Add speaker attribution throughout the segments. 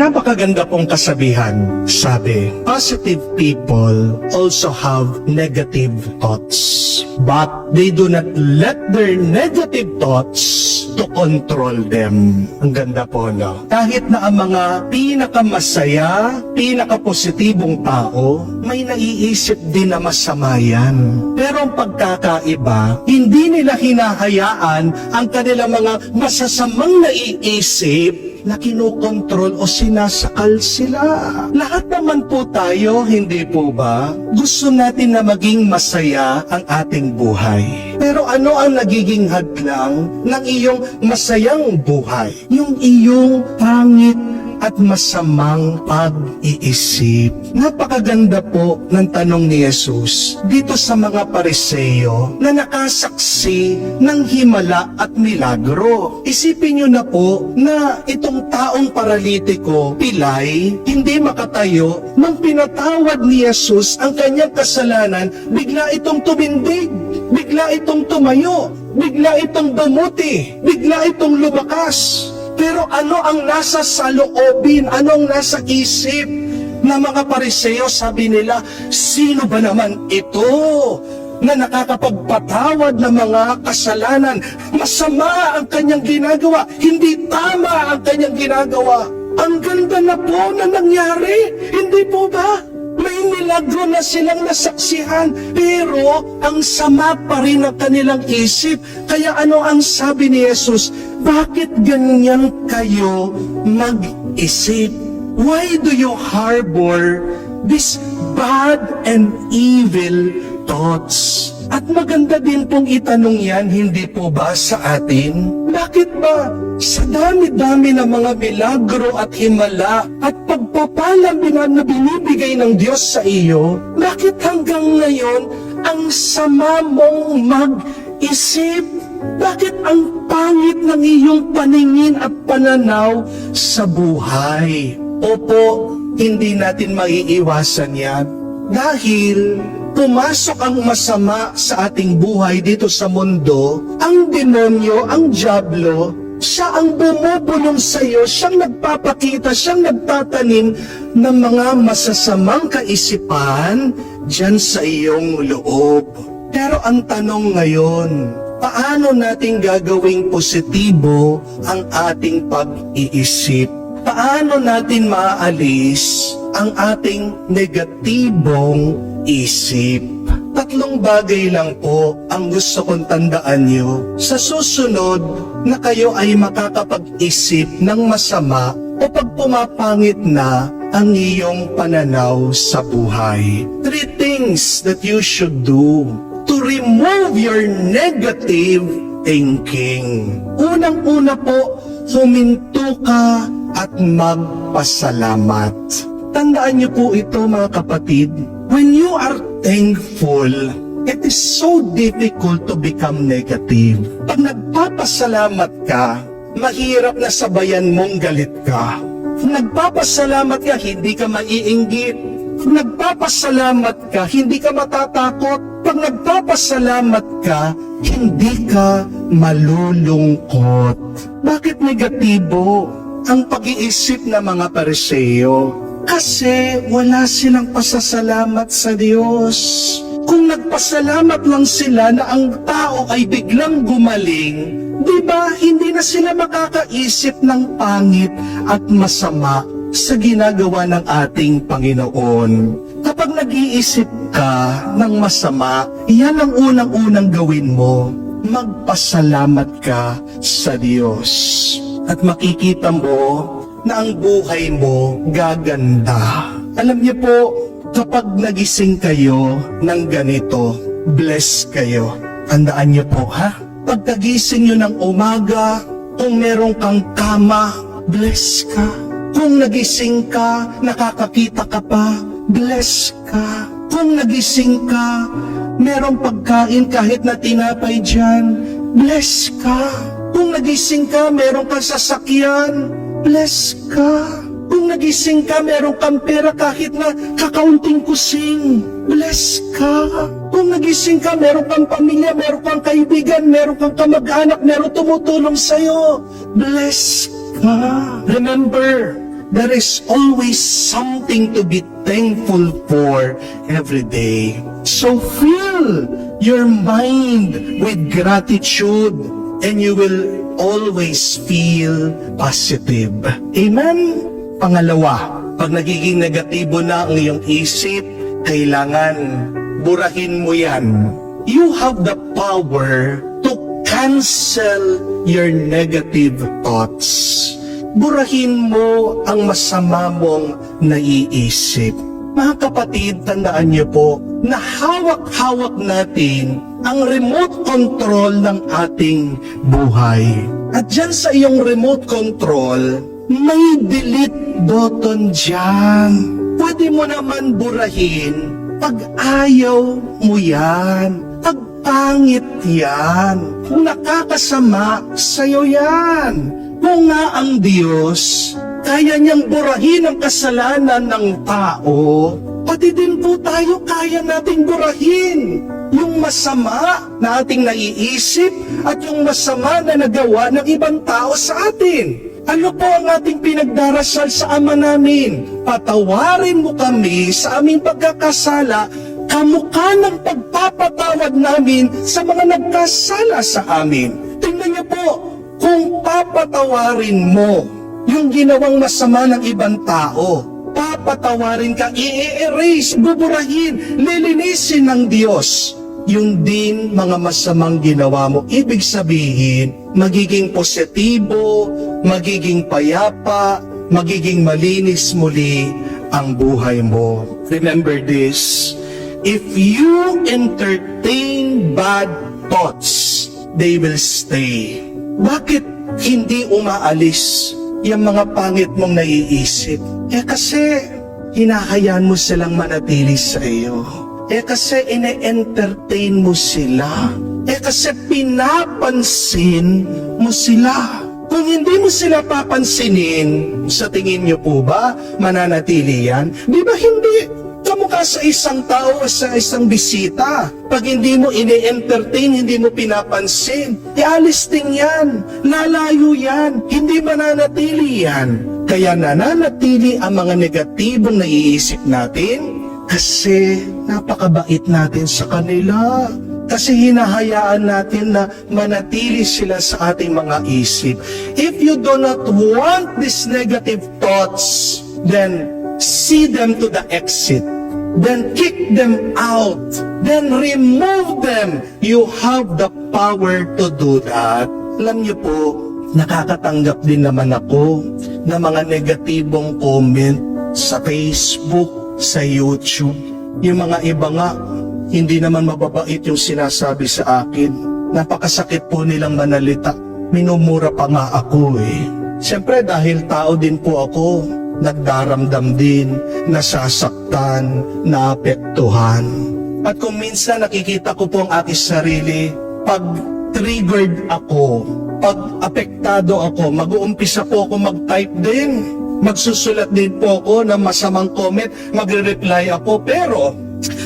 Speaker 1: Napakaganda pong kasabihan. Sabi, positive people also have negative thoughts, but they do not let their negative thoughts to control them. Ang ganda po, no? Kahit na ang mga pinakamasaya, pinakapositibong tao, may naiisip din na masama yan. Pero ang pagkakaiba, hindi nila hinahayaan ang kanilang mga masasamang naiisip na kinokontrol o sinasakal sila. Lahat naman po tayo, hindi po ba? Gusto natin na maging masaya ang ating buhay. Pero ano ang nagiging hadlang ng iyong masayang buhay? Yung iyong pangit at masamang pag-iisip. Napakaganda po ng tanong ni Jesus dito sa mga Pariseo na nakasaksi ng himala at milagro. Isipin nyo na po na itong taong paralitiko, pilay, hindi makatayo, nang pinatawad ni Jesus ang kanyang kasalanan, bigla itong tumindig, bigla itong tumayo, bigla itong bumuti, bigla itong lumakas. Pero ano ang nasa saloobin, anong nasa isip ng mga Pariseo? Sabi nila, sino ba naman ito na nakakapagpatawad ng mga kasalanan? Masama ang kanyang ginagawa, hindi tama ang kanyang ginagawa. Ang ganda na po na nangyari, hindi po ba? May milagro na silang nasaksihan, pero ang sama pa rin ang kanilang isip. Kaya ano ang sabi ni Jesus? Bakit ganyan kayo mag-isip? Why do you harbor this bad and evil thoughts? At maganda din pong itanong yan, hindi po ba sa atin? Bakit ba sa dami-dami ng mga milagro at himala at pagpapalang na binibigay ng Diyos sa iyo, bakit hanggang ngayon ang sama mong mag-isip? Bakit ang pangit ng iyong paningin at pananaw sa buhay? Opo, hindi natin maiiwasan yan. Dahil pumasok ang masama sa ating buhay dito sa mundo, ang demonyo, ang dyablo, siya ang bumubulong sa iyo, siyang nagpapakita, siyang nagtatanim ng mga masasamang kaisipan dyan sa iyong loob. Pero ang tanong ngayon, paano natin gagawing positibo ang ating pag-iisip? Paano natin maaalis ang ating negatibong isip? Tatlong bagay lang po ang gusto kong tandaan nyo. Sa susunod na kayo ay makakapag-isip ng masama o pag pumapangit na ang iyong pananaw sa buhay. 3 things that you should do to remove your negative thinking. Unang-una po, huminto ka at magpasalamat. Tandaan niyo po ito mga kapatid. When you are thankful, it is so difficult to become negative. Pag nagpapasalamat ka, mahirap na sabayan mong galit ka. Kung nagpapasalamat ka, hindi ka maiinggit. Kung nagpapasalamat ka, hindi ka matatakot. Pag nagpapasalamat ka, hindi ka malulungkot. Bakit negatibo ang pag-iisip ng mga Pariseo? Kasi wala silang pasasalamat sa Diyos. Kung nagpasalamat lang sila na ang tao ay biglang gumaling, di ba hindi na sila makakaisip ng pangit at masama sa ginagawa ng ating Panginoon. Kapag nag-iisip ka ng masama, yan ang unang-unang gawin mo. Magpasalamat ka sa Diyos. At makikita mo na ang buhay mo gaganda. Alam niyo po, kapag nagising kayo ng ganito, bless kayo. Tandaan niyo po, ha? Pagkagising niyo ng umaga, kung meron kang kama, bless ka. Kung nagising ka, nakakakita ka pa, bless ka. Kung nagising ka, merong pagkain kahit na tinapay dyan, bless ka. Kung nagising ka, meron kang sasakyan, bless ka. Kung nagising ka, meron kang pera kahit na kakaunting kusing, bless ka. Kung nagising ka, meron kang pamilya, meron kang kaibigan, meron kang kamag-anak, meron tumutulong sa'yo, bless ka. Remember, There is always something to be thankful for every day. So fill your mind with gratitude and you will always feel positive. Amen? Pangalawa, pag nagiging negatibo na ang iyong isip, kailangan burahin mo yan. You have the power to cancel your negative thoughts. Burahin mo ang masama mong naiisip. Mga kapatid, tandaan niyo po na hawak-hawak natin ang remote control ng ating buhay. At dyan sa iyong remote control, may delete button dyan. Pwede mo naman burahin pag ayaw mo yan, pag pangit yan, kung nakakasama sa'yo yan. Kung nga ang Diyos, kaya niyang burahin ang kasalanan ng tao, pati din po tayo kaya nating burahin yung masama na ating naiisip at yung masama na nagawa ng ibang tao sa atin. Ano po ang ating pinagdarasal sa Ama namin? Patawarin mo kami sa aming pagkakasala, kamukha ng pagpapatawad namin sa mga nagkasala sa amin. Tingnan niyo po, kung papatawarin mo yung ginawang masama ng ibang tao, papatawarin ka, i-erase, buburahin, lilinisin ng Diyos yung din mga masamang ginawa mo. Ibig sabihin, magiging positibo, magiging payapa, magiging malinis muli ang buhay mo. Remember this, if you entertain bad thoughts, they will stay. Bakit hindi umaalis yung mga pangit mong naiisip? Kasi hinahayaan mo silang manatili sa iyo. Kasi ine-entertain mo sila. Kasi pinapansin mo sila. Kung hindi mo sila papansinin, sa tingin niyo po ba mananatili yan? Di ba hindi? Kamukha sa isang tao o sa isang bisita. Pag hindi mo ini-entertain, hindi mo pinapansin, ialis din yan. Lalayo yan. Hindi mananatili yan. Kaya nananatili ang mga negatibong naiisip natin kasi napakabait natin sa kanila. Kasi hinahayaan natin na manatili sila sa ating mga isip. If you do not want these negative thoughts, then see them to the exit. Then kick them out. Then remove them. You have the power to do that. Alam niyo po, nakakatanggap din naman ako ng mga negatibong comment sa Facebook, sa YouTube. Yung mga iba nga, hindi naman mababait yung sinasabi sa akin. Napakasakit po nilang manalita. Minumura pa nga ako eh. Siyempre dahil tao din po ako, nagdaramdam din, nasasaktan, naapektuhan. At kung minsan nakikita ko po ang aking sarili, pag triggered ako, pag apektado ako, mag-uumpisa po ako mag-type din. Magsusulat din po ako ng masamang comment, magre-reply ako. Pero,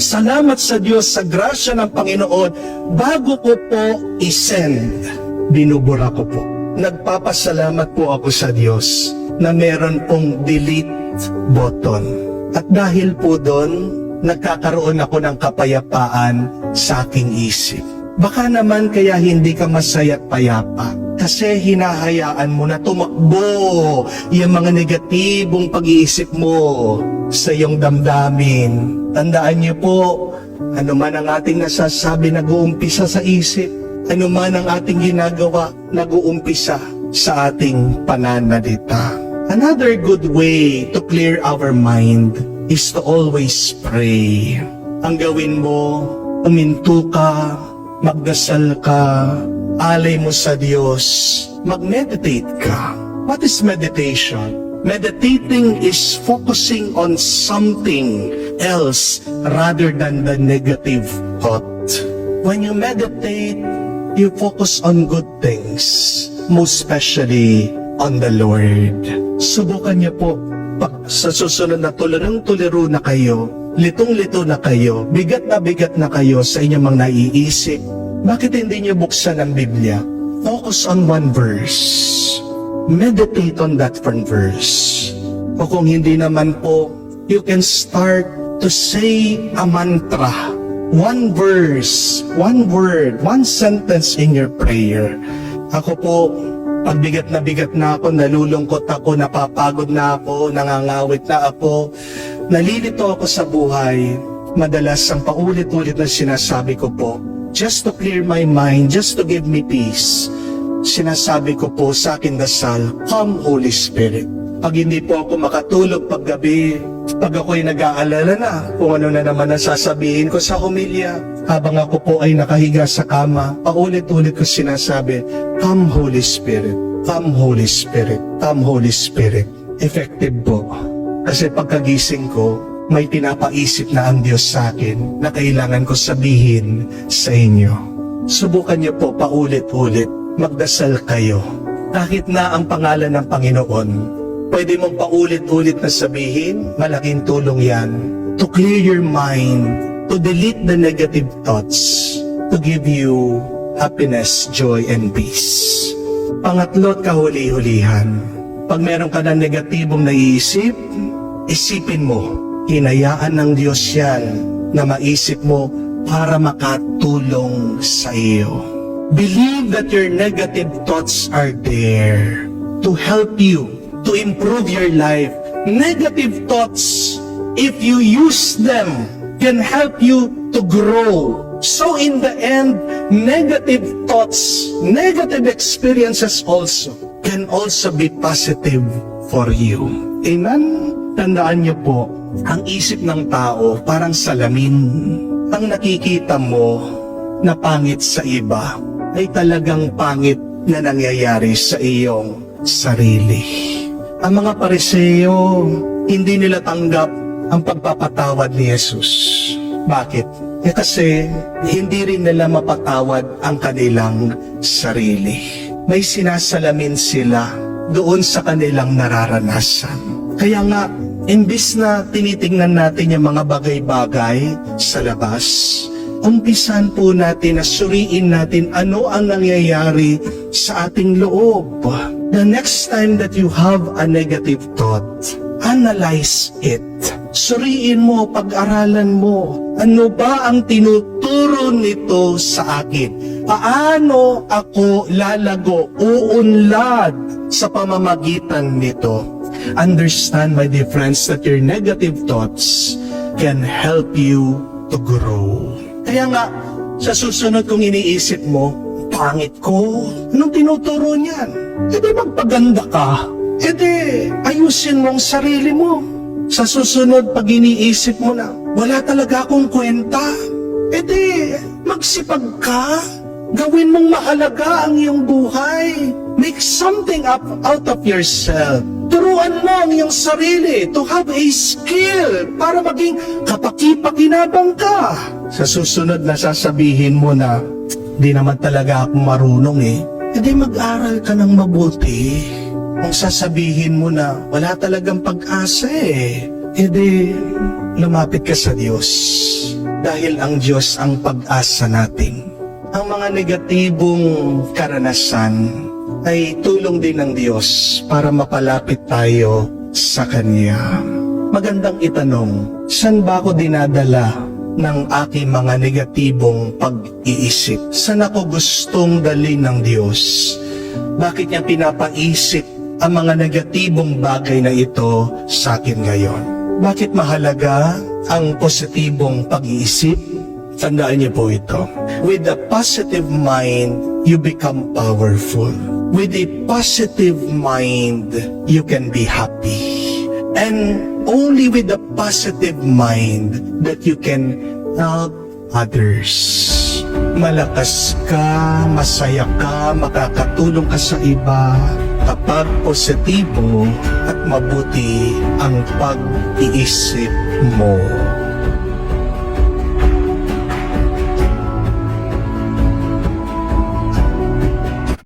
Speaker 1: salamat sa Diyos, sa grasya ng Panginoon, bago ko po isend, binubura ko po. Nagpapasalamat po ako sa Diyos na meron pong delete button. At dahil po doon, nagkakaroon ako ng kapayapaan sa aking isip. Baka naman kaya hindi ka masaya at payapa kasi hinahayaan mo na tumakbo yung mga negatibong pag-iisip mo sa iyong damdamin. Tandaan niyo po, ano man ang ating nasasabi nag-uumpisa sa isip, ano man ang ating ginagawa nag-uumpisa sa ating pananalita. Another good way to clear our mind is to always pray. Ang gawin mo, uminto ka, magdasal ka, alay mo sa Diyos, mag-meditate ka. What is meditation? Meditating is focusing on something else rather than the negative thought. When you meditate, you focus on good things, most especially on the Lord. Subukan niyo po, pag sa susunod na tulirong-tuliro na kayo, litong-lito na kayo, bigat na kayo sa inyong mga naiisip, bakit hindi niyo buksan ang Biblia? Focus on one verse. Meditate on that one verse. O kung hindi naman po, you can start to say a mantra. One verse, one word, one sentence in your prayer. Ako po, pag bigat na ako, nalulungkot ako, napapagod na ako, nangangawit na ako, nalilito ako sa buhay, madalas ang paulit-ulit na sinasabi ko po, just to clear my mind, just to give me peace, sinasabi ko po sa aking dasal, come Holy Spirit. Pag hindi po ako makatulog paggabi, pag ako'y nag-aalala na kung ano na naman ang sasabihin ko sa homilya, habang ako po ay nakahiga sa kama, paulit-ulit ko sinasabi, come Holy Spirit, come Holy Spirit, come Holy Spirit. Effective po. Kasi pagkagising ko, may pinapaisip na ang Diyos sa akin na kailangan ko sabihin sa inyo. Subukan niyo po paulit-ulit, magdasal kayo. Kahit na ang pangalan ng Panginoon, pwede mong paulit-ulit na sabihin, malaking tulong yan to clear your mind, to delete the negative thoughts, to give you happiness, joy, and peace. Pangatlo at kahuli-hulihan, pag meron ka ng negatibong naiisip, isipin mo, hinayaan ng Diyos yan na maisip mo para makatulong sa iyo. Believe that your negative thoughts are there to help you to improve your life. Negative thoughts, if you use them, can help you to grow. So in the end, negative thoughts, negative experiences also can also be positive for you. Amen? Tandaan niyo po, ang isip ng tao parang salamin. Ang nakikita mo na pangit sa iba ay talagang pangit na nangyayari sa iyong sarili. Ang mga Pariseo, hindi nila tanggap ang pagpapatawad ni Jesus. Bakit? Kasi hindi rin nila mapatawad ang kanilang sarili. May sinasalamin sila doon sa kanilang nararanasan. Kaya nga, imbis na tinitingnan natin yung mga bagay-bagay sa labas, umpisan po natin na suriin natin ano ang nangyayari sa ating loob. The next time that you have a negative thought, analyze it. Suriin mo, pag-aralan mo, ano ba ang tinuturo nito sa akin? Paano ako lalago, uunlad sa pamamagitan nito? Understand, my dear friends, that your negative thoughts can help you to grow. Kaya nga, sa susunod kong iniisip mo, pangit ko, anong tinuturo niyan? E di magpaganda ka. E di ayusin mo ang sarili mo. Sa susunod pag iniisip mo na, wala talaga akong kwenta. E di magsipag ka. Gawin mong mahalaga ang iyong buhay. Make something up out of yourself. Turuan mo ang iyong sarili to have a skill para maging kapaki-pakinabang ka. Sa susunod na sasabihin mo na, di naman talaga ako marunong di mag-aral ka ng mabuti. Kung sasabihin mo na wala talagang pag-asa di lumapit ka sa Diyos. Dahil ang Diyos ang pag-asa natin. Ang mga negatibong karanasan ay tulong din ng Diyos para mapalapit tayo sa Kanya. Magandang itanong, saan ba ako dinadala ng aking mga negatibong pag-iisip? Saan ako gustong dalhin ng Diyos? Bakit niya pinapaisip ang mga negatibong bagay na ito sa akin ngayon? Bakit mahalaga ang positibong pag-iisip? Tandaan niyo po ito. With a positive mind, you become powerful. With a positive mind, you can be happy. And only with a positive mind that you can help others. Malakas ka, masaya ka, makakatulong ka sa iba kapag positibo at mabuti ang pag-iisip mo.